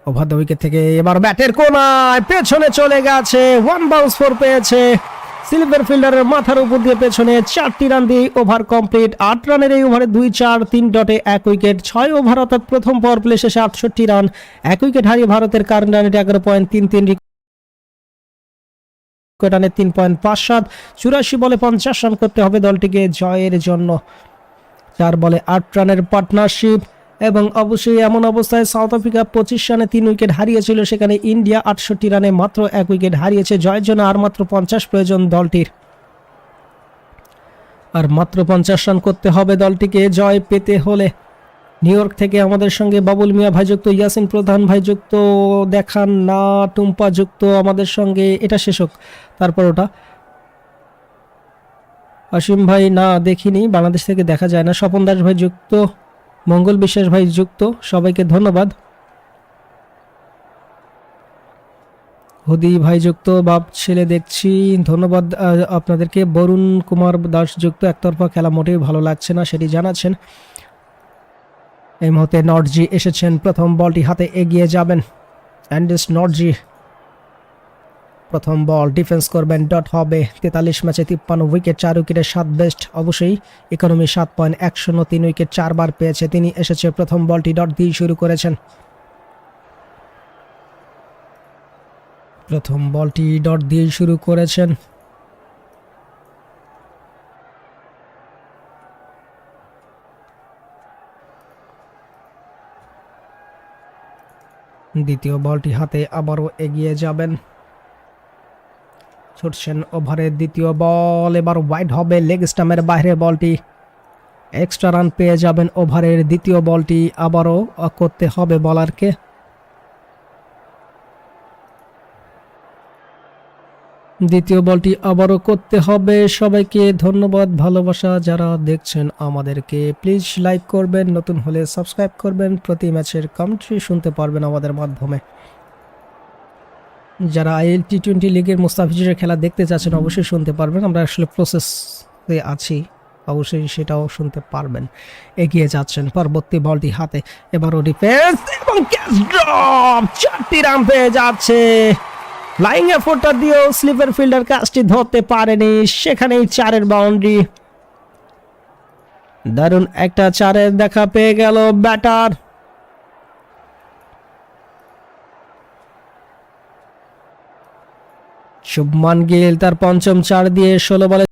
Over the wicket থেকে এবার ব্যাটের কোনায় পেছনে চলে গেছে, ওয়ান বাউন্স ফোর পেয়েছে সিলভার ফিল্ডারের মাথার উপর দিয়ে পেছনে। 4টি রান দিয়ে ওভার কমপ্লিট। 8 রানের এই ওভারে 2-4, 3 ডটে 1 উইকেট। 6 ওভার অর্থাৎ প্রথম পাওয়ার প্লে শেষে 68 রান, 1 উইকেট হারিয়ে ভারতের কারেন্ট রান 11.33, রানে 3.57। 84 বলে 50 রান করতে হবে দলটিকে জয়ের জন্য। 4 বলে 8 রানের পার্টনারশিপ। এবং অবশ্যই এমন অবস্থায় সাউথ আফ্রিকা 25 রানে 3 উইকেট হারিয়েছিল, সেখানে ইন্ডিয়া 68 রানে মাত্র 1 উইকেট হারিয়েছে। জয়ের জন্য আর মাত্র 50 প্রয়োজন দলটির, আর মাত্র 50 রান করতে হবে দলটিকে জয় পেতে হলে। নিউ ইয়র্ক থেকে আমাদের সঙ্গে বাবুল মিয়া ভাই যুক্ত, ইয়াসিন প্রধান ভাই যুক্ত, দেখান না টুম্পা যুক্ত আমাদের সঙ্গে। এটা শেষ হোক, তারপর ওটা অসীম ভাই না দেখিনি, বাংলাদেশ থেকে দেখা যায় না। স্বপন দাস ভাই যুক্ত, মঙ্গল বিশ্বাস ভাই যুক্ত, সবাইকে ধন্যবাদ। হুদি ভাই যুক্ত, বাপ ছেলে দেখছি, ধন্যবাদ আপনাদেরকে। বরুণ কুমার দাস যুক্ত, একতরফা খেলা মোটেই ভালো লাগছে না সেটি জানাচ্ছেন। এই মুহূর্তে নর্জি এসেছেন, প্রথম বলটি হাতে এগিয়ে যাবেন অ্যান্ডিস নর্জি। প্রথম বল ডিফেন্স করবেন, ডট হবে। 43 ম্যাচে 53 উইকেট, 4 উইকেটে 7 বেস্ট, অবশ্যই ইকোনমি 7.10, 3 উইকেট 4 বার পেয়েছে তিনি। এসেছে প্রথম বলটি ডট দিয়ে শুরু করেছেন। প্রথম বলটি ডট দিয়ে শুরু করেছেন। দ্বিতীয় বলটি হাতে আবারও এগিয়ে যাবেন, ছুটছেন ওভারের দ্বিতীয় বল। এবার ওয়াইড হবে, লেগ স্টাম্পের বাইরে বলটি। এক্সট্রা রান পেয়ে যাবেন ওভারের দ্বিতীয় বলটি আবারও করতে হবে বলারকে। দ্বিতীয় বলটি আবারও করতে হবে। সবাইকে ধন্যবাদ, ভালোবাসা যারা দেখছেন আমাদেরকে। প্লিজ লাইক করবেন, নতুন হলে সাবস্ক্রাইব করবেন। প্রতি ম্যাচের কমেন্ট্রি শুনতে পারবেন আমাদের মাধ্যমে। যারা আইএল টি20 লিগের মুস্তাফিজের খেলা দেখতে চাচ্ছেন অবশ্যই শুনতে পারবেন, আমরা আসলে প্রসেসে আছি, অবশ্যই সেটাও শুনতে পারবেন। এগিয়ে যাচ্ছেন, পরবর্তী বলটি হাতে, এবারও ডিফেন্স এবং ক্যাচ ড্রপ। 4টি রান পেয়ে যাচ্ছে। ফ্লাইং এফোর্টটা দিয়েও স্লিপার ফিল্ডার ক্যাচটি ধরতে পারেনি, সেখানেই 4-এর বাউন্ডারি। দারুণ একটা 4-এর দেখা পেয়ে গেল ব্যাটার। শুভমান গিল তার পঞ্চম 4 দিয়ে 16 বলে